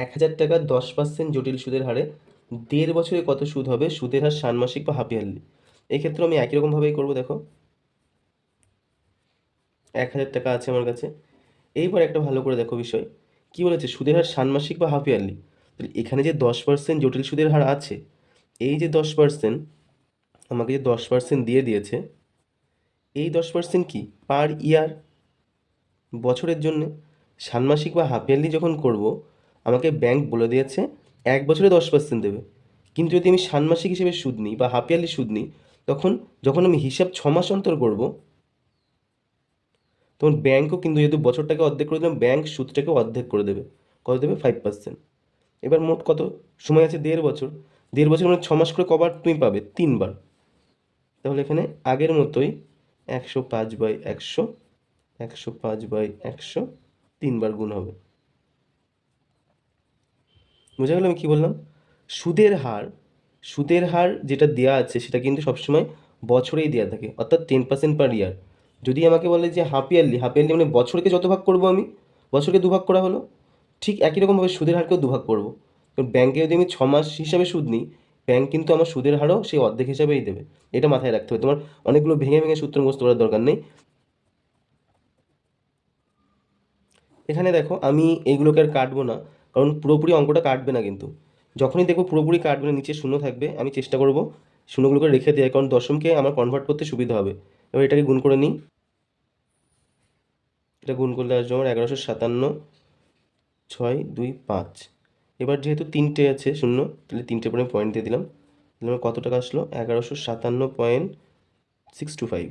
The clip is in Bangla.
1000 টাকা 10% জটিল সুদের হারে 1.5 বছরে কত সুদ হবে? সুদের হার ষান্মাসিক বা হাফ ইয়ারলি। এক্ষেত্রে আমি একই রকমভাবেই করবো। দেখো, 1000 টাকা আছে আমার কাছে। এইবার একটা ভালো করে দেখো বিষয়, কি বলেছে? সুদের হার ষান্মাসিক বা হাফ ইয়ারলি। তাহলে এখানে যে 10% জটিল সুদের হার আছে, এই যে 10%, আমাকে যে 10% দিয়ে দিয়েছে, এই 10% কি পার ইয়ার, বছরের জন্য। ষান্মাসিক বা হাফ ইয়ারলি যখন করব, আমাকে ব্যাংক বলে দিয়েছে 1 বছরে 10% দেবে। কিন্তু যদি আমি ষান্মাসিক হিসেবে সুদ নিই বা হাফ ইয়ারলি সুদ নিই, তখন যখন আমি হিসাব 6 মাস অন্তর করব, তখন ব্যাংকও কিন্তু, যেহেতু বছরটাকে অর্ধেক করে দিলাম, ব্যাংক সুদটাকেও অর্ধেক করে দেবে। কত দেবে? 5%। এবার মোট কত সময় আছে? 1.5 বছর। 1.5 বছর মানে 6 মাস করে কবার তুমি পাবে? 3বার। তাহলে এখানে আগের মতোই 105/100, 105/100, 3বার গুণ হবে। বোঝা গেল আমি কি বললাম? সুদের হার, সুদের হার যেটা দেওয়া আছে সেটা কিন্তু সবসময় বছরেই দেওয়া থাকে, অর্থাৎ 10% পার ইয়ার। যদি আমাকে বলে যে হাফ ইয়ারলি, হাফ ইয়ারলি মানে বছরকে যত ভাগ করবো আমি, বছরকে দুভাগ করা হলো, ঠিক একই রকমভাবে সুদের হারকেও দুভাগ করবো। কারণ ব্যাংকে যদি আমি 6 মাস হিসাবে সুদ নিই, ব্যাংক কিন্তু আমার সুদের হারও সেই অর্ধেক হিসাবেই দেবে। এটা মাথায় রাখতে হবে। তোমার অনেকগুলো ভেঙে ভেঙে সূত্র মুখস্থ করার দরকার নেই। এখানে দেখো, আমি এইগুলোকে আর কাটবো না, কারণ পুরোপুরি অঙ্কটা কাটবে না কিন্তু। যখনই দেখবো পুরোপুরি কাটবে না, নিচে শূন্য থাকবে, আমি চেষ্টা করব শূন্যগুলোকে রেখে দেওয়ার, কারণ দশমকে আমার কনভার্ট করতে সুবিধা হবে। এবার এটাকে গুণ করে নিই। এটা গুণ করলে আসবে আমার 1157, 6, 2, 5। এবার যেহেতু তিনটে আছে শূন্য, তাহলে তিনটে পরে আমি পয়েন্ট দিয়ে দিলাম। তাহলে আমার কত টাকা আসলো? 1157.625।